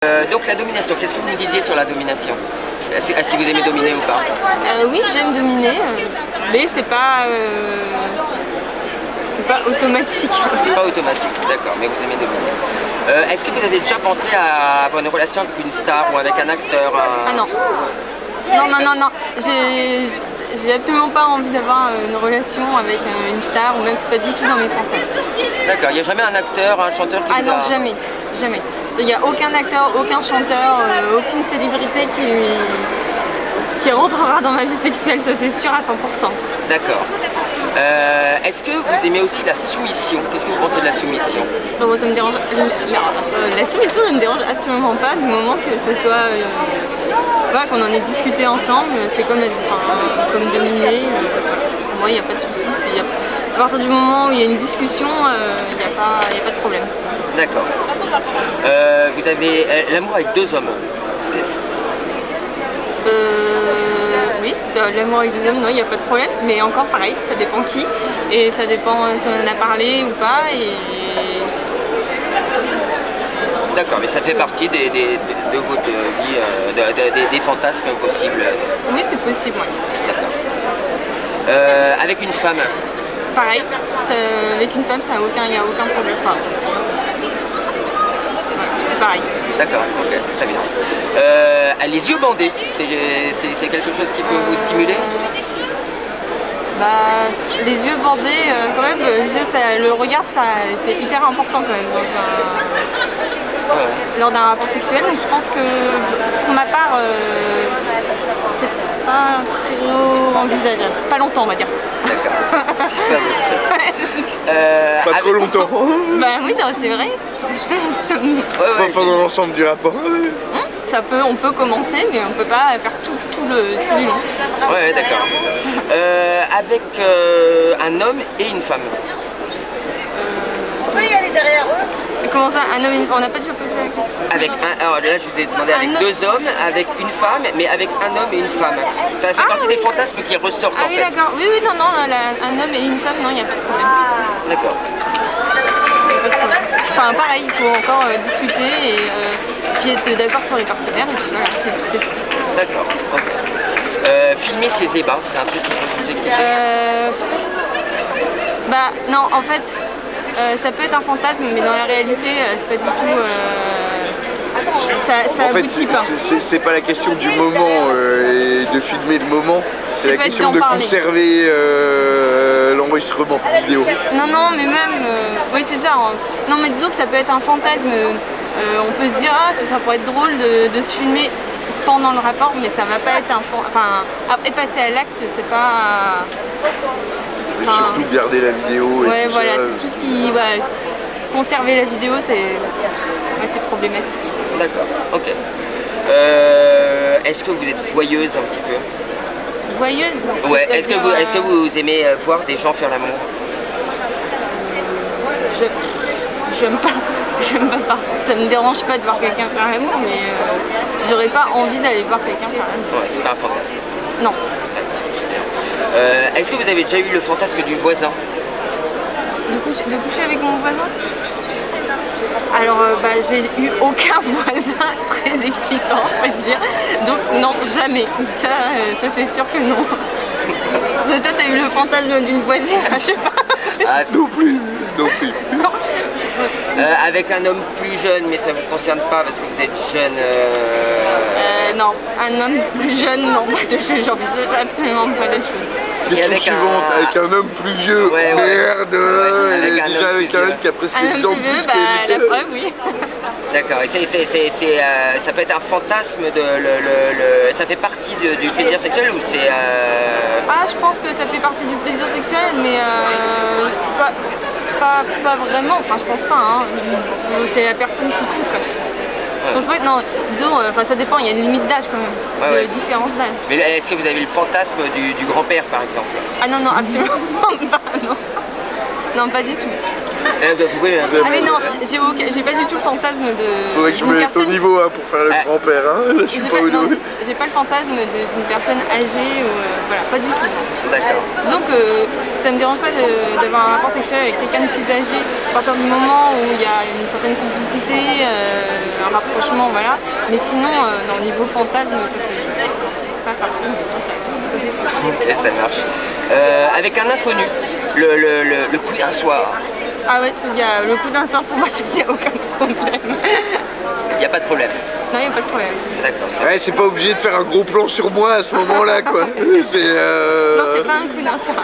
Donc la domination, qu'est-ce que vous me disiez sur la domination? Si vous aimez dominer ou pas? Oui, j'aime dominer, mais c'est pas automatique. C'est pas automatique, d'accord, mais vous aimez dominer. Est-ce que vous avez déjà pensé à avoir une relation avec une star ou avec un acteur? Ah non. Non. J'ai absolument pas envie d'avoir une relation avec une star, ou même c'est pas du tout dans mes fantasmes. D'accord, il n'y a jamais un acteur, un chanteur qui Ah vous non, a... jamais. Il n'y a aucun acteur, aucun chanteur, aucune célébrité qui rentrera dans ma vie sexuelle, ça c'est sûr à 100%. D'accord. Est-ce que vous aimez aussi la soumission? Qu'est-ce que vous pensez de la soumission? Non, ça me dérange. La soumission ne me dérange absolument pas du moment que ce soit. Voilà, qu'on en ait discuté ensemble, c'est comme dominer. Pour moi, il n'y a pas de souci. À partir du moment où il y a une discussion, il n'y a pas de problème. D'accord. Vous avez l'amour avec deux hommes. Oui, l'amour avec deux hommes, non, il n'y a pas de problème. Mais encore pareil, ça dépend qui. Et ça dépend si on en a parlé ou pas. D'accord, mais ça fait partie de votre vie, des fantasmes possibles. Oui, c'est possible, oui. D'accord. Avec une femme? Pareil, avec une femme, il n'y a aucun problème. Enfin, c'est pareil. D'accord, ok, très bien. Les yeux bandés, c'est quelque chose qui peut vous stimuler? Les yeux bandés, quand même, le regard, c'est hyper important quand même lors d'un rapport sexuel. Donc je pense que pour ma part, c'est pas très envisageable. Pas longtemps, on va dire. D'accord. Pas trop longtemps. Oui, non, c'est vrai. Pas pendant l'ensemble du rapport. On peut commencer, mais on peut pas faire tout le long. Ouais, d'accord. Avec un homme et une femme? On peut y aller derrière eux. Comment ça, un homme et une femme? On n'a pas déjà posé la question. Alors là, je vous ai demandé avec deux hommes, avec une femme, mais avec un homme et une femme. Ça fait partie des fantasmes qui ressortent en oui, fait. d'accord. Oui, non, un homme et une femme, non, il n'y a pas de problème. D'accord. Enfin, pareil, il faut encore discuter et puis être d'accord sur les partenaires, et puis voilà, c'est tout. D'accord, ok. Filmer ses ébats, c'est un truc qui peut vous exciter? Non, en fait, ça peut être un fantasme, mais dans la réalité, c'est pas du tout. Ça En fait, aboutit pas. c'est pas la question du moment et de filmer le moment, c'est la question de conserver l'enregistrement vidéo. Non, mais même. Oui, c'est ça. Non, mais disons que ça peut être un fantasme. On peut se dire, ça pourrait être drôle de se filmer pendant le rapport, mais ça va pas être un fantasme. Enfin, après passer à l'acte, c'est pas. Surtout de garder la vidéo. Ouais, voilà, c'est tout ce qui. Conserver la vidéo, c'est problématique. D'accord, ok. Est-ce que vous êtes voyeuse un petit peu? Voyeuse? Ouais, est-ce que vous aimez voir des gens faire l'amour? J'aime pas. Ça me dérange pas de voir quelqu'un faire l'amour, mais j'aurais pas envie d'aller voir quelqu'un faire l'amour. Ouais, c'est pas un fantasme. Non. Est-ce que vous avez déjà eu le fantasme du voisin? De coucher avec mon voisin? Alors, j'ai eu aucun voisin très excitant, on va dire. Donc, non, jamais. Ça c'est sûr que non. Toi, t'as eu le fantasme d'une voisine, je sais pas. Ah, Non plus. Non. Avec un homme plus jeune, mais ça vous concerne pas parce que vous êtes jeune. Non, un homme plus jeune, non, j'envisage absolument pas la chose. Question suivante, avec un homme plus vieux. Ouais. Merde, elle est déjà avec un homme qui a presque Un 10 ans homme de plus vieux, plus qu'elle. la preuve, oui. D'accord, et ça peut être un fantasme ça fait partie du plaisir sexuel ou c'est... Je pense que ça fait partie du plaisir sexuel, mais pas vraiment, enfin je pense pas, c'est la personne qui compte, quoi, je pense. Je pense pas que, non, disons, ça dépend, il y a une limite d'âge quand même, de différence d'âge. Mais est-ce que vous avez le fantasme du grand-père par exemple? Ah non, absolument pas, non. Non, pas du tout. Vous pouvez... Mais non, j'ai pas du tout le fantasme de. Faudrait que je me mette au niveau pour faire le grand-père, hein. Là, je suis pas au dos. J'ai pas le fantasme d'une personne âgée, ou voilà, pas du tout. D'accord. Disons que ça me dérange pas d'avoir un rapport sexuel avec quelqu'un de plus âgé à partir du moment où il y a une certaine complicité, un rapprochement, voilà. Mais sinon, au niveau fantasme, ça fait pas partie de mes fantasmes, ça c'est sûr. Et ça marche. Avec un inconnu, le coup d'un soir. Ah ouais, le coup d'un soir pour moi, il n'y a aucun problème. Il n'y a pas de problème. Non, il n'y a pas de problème. D'accord. Ouais, c'est pas obligé de faire un gros plan sur moi à ce moment-là, quoi. Non, c'est pas un coup d'un soir.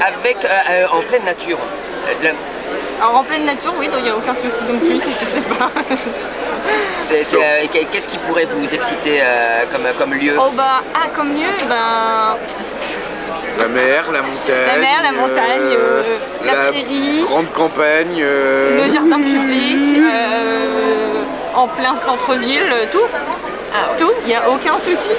Avec en pleine nature. Alors en pleine nature, oui, donc il n'y a aucun souci non plus si c'est pas. Qu'est-ce qui pourrait vous exciter comme lieu? Oh bah, comme lieu, ben. La mer, la montagne. La mer, la montagne, la prairie. Grande campagne. Le jardin public, en plein centre-ville, tout. Tout, il n'y a aucun souci.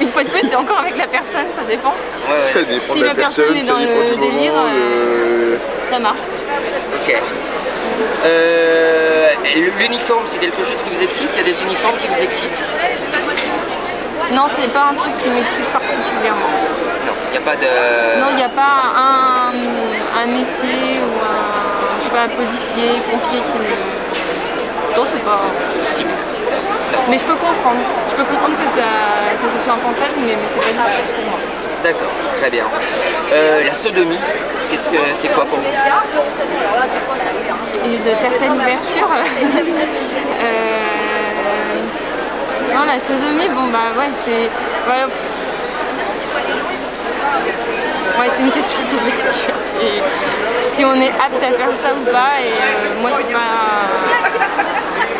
Une fois de plus, c'est encore avec la personne, ça dépend. Ouais. Ça dépend si de la personne est dans le délire, ça marche. Ok. L'uniforme, c'est quelque chose qui vous excite? Il y a des uniformes qui vous excitent? Non, c'est pas un truc qui m'excite particulièrement. Non, il n'y a pas de... Non, il n'y a pas un métier ou un, je sais pas, policier, pompier qui me... Non, c'est pas... Mais je peux comprendre. Je peux comprendre que ce soit un fantasme, mais c'est pas du tout pour moi. D'accord, très bien. La sodomie, c'est quoi pour vous? Il y a eu de certaines ouvertures. Non, la sodomie, bon bah ouais, c'est... Ouais, c'est une question d'ouverture. Si on est apte à faire ça ou pas, et moi c'est pas...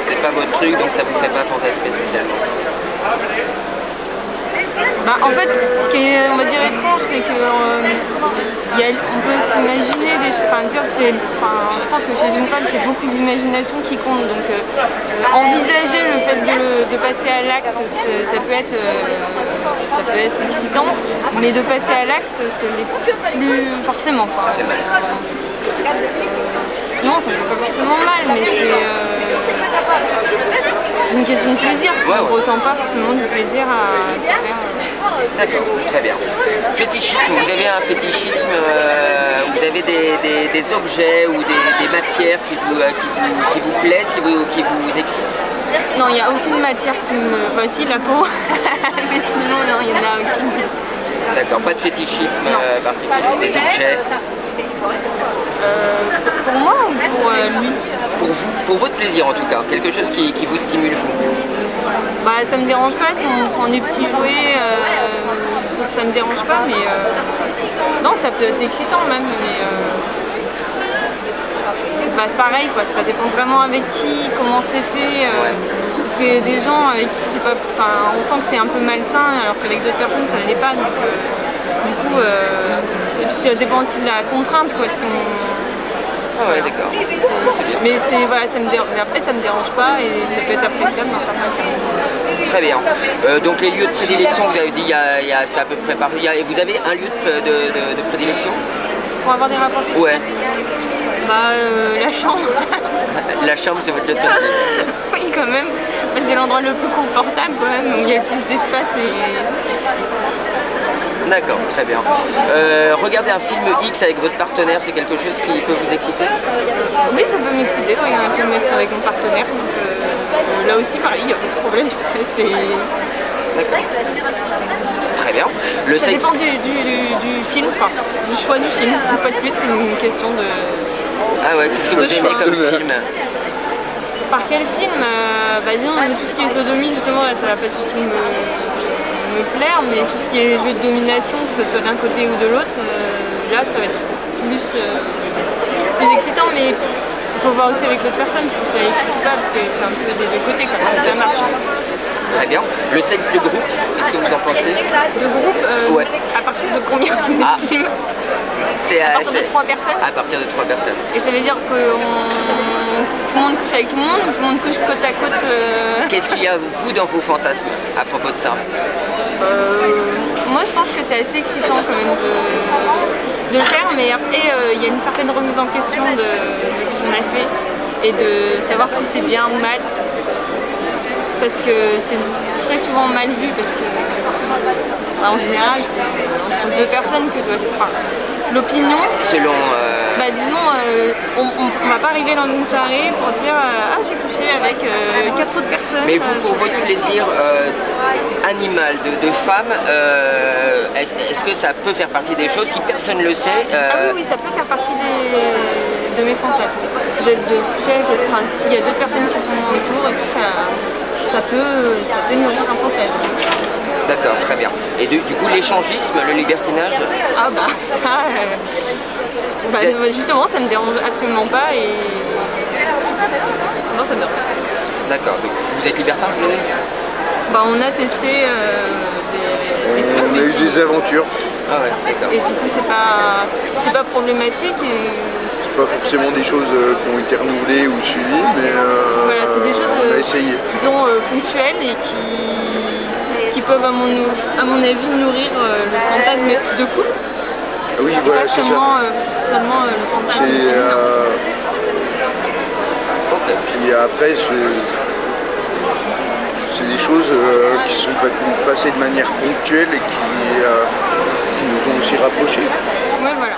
C'est pas votre truc, donc ça vous fait pas fantasmer spécialement? Bah, en fait, ce qui est, on va dire, étrange, c'est que on peut s'imaginer des choses. Je pense que chez une femme, c'est beaucoup l'imagination qui compte. Donc, envisager le fait de passer à l'acte, ça peut être excitant, mais de passer à l'acte, ce n'est plus forcément. Ça fait mal. Non, ça ne fait pas forcément mal, mais c'est une question de plaisir. On ne ressent pas forcément du plaisir à se faire. D'accord, très bien. Fétichisme, vous avez un fétichisme, vous avez des objets ou des matières qui vous plaisent, qui vous excitent? Non, il n'y a aucune matière qui me... Enfin si, la peau, mais sinon, non, il n'y en a aucune. D'accord, pas de fétichisme particulier, des objets? Pour moi ou pour lui? Pour vous, pour votre plaisir en tout cas, quelque chose qui vous stimule vous? Bah ça me dérange pas si on prend des petits jouets, donc ça me dérange pas, mais non, ça peut être excitant même, mais bah pareil quoi, ça dépend vraiment avec qui, comment c'est fait, parce qu'il y a des gens avec qui c'est pas, enfin on sent que c'est un peu malsain, alors qu'avec d'autres personnes ça ne l'est pas, donc du coup, et puis ça dépend aussi de la contrainte quoi, si on... Ah ouais, d'accord, c'est bien. Mais voilà, après ça me dérange pas et ça peut être appréciable dans certains cas. Très bien. Donc les lieux de prédilection, vous avez dit, c'est à peu près pareil. Vous avez un lieu de prédilection? Pour avoir des rapports sexuels? Ouais. Bah la chambre. La chambre, c'est votre lieu de prédilection? Oui, quand même. Bah, c'est l'endroit le plus confortable quand même, où il y a le plus d'espace et... D'accord, très bien. Regarder un film X avec votre partenaire, c'est quelque chose qui peut vous exciter? Oui, ça peut m'exciter de regarder un film X avec mon partenaire. Donc, là aussi, pareil, il n'y a pas de problème. D'accord. Très bien. Ça dépend du film, quoi. Du choix du film. En fait, plus, c'est une question de... Ah ouais, qu'est-ce que vous aimez comme film? Par quel film? Bah disons, tout ce qui est sodomie, justement, là, ça va pas du tout me plaire, mais tout ce qui est jeu de domination, que ce soit d'un côté ou de l'autre, là ça va être plus excitant, mais il faut voir aussi avec l'autre personne si ça excite ou pas, parce que c'est un peu des deux côtés quoi, ça marche. Très bien. Le sexe de groupe, qu'est-ce que vous en pensez? De groupe ouais. À partir de combien d'estime? À partir de 3 personnes? À partir de 3 personnes. Et ça veut dire que tout le monde couche avec tout le monde ou tout le monde couche côte à côte? Qu'est-ce qu'il y a vous dans vos fantasmes à propos de ça? Moi je pense que c'est assez excitant quand même de le faire, mais après il y a une certaine remise en question de ce qu'on a fait. et de savoir si c'est bien ou mal. Parce que c'est très souvent mal vu, parce que en général c'est entre deux personnes que doit se... Enfin, l'opinion, Selon... disons, on va pas arriver dans une soirée pour dire ah j'ai couché avec 4 autres personnes. Mais vous, pour votre plaisir animal de femme, est-ce que ça peut faire partie des choses si personne ne le sait Ah oui, ça peut faire partie de mes fantasmes. De coucher avec, enfin, s'il y a d'autres personnes qui sont autour et tout, ça peut nourrir un fantasme. D'accord, très bien. Et du coup, l'échangisme, le libertinage? Ah bah ça, justement, ça me dérange absolument pas et non, ça me dérange pas. D'accord. Donc, vous êtes libertin, tous les deux? On a testé des clubs On a eu ici. des aventures. Ah ouais, d'accord. Et du coup, c'est pas problématique. C'est pas forcément des choses qui ont été renouvelées ou suivies, mais Voilà, c'est des choses, on a essayé. disons, ponctuelles et qui peuvent, à mon avis, nourrir le fantasme de couple. Ah oui, Et voilà, pas c'est seulement, ça. seulement le fantasme C'est, féminin. Ok. Puis après, c'est des choses qui sont passées de manière ponctuelle et qui nous ont aussi rapprochés. Ouais, voilà.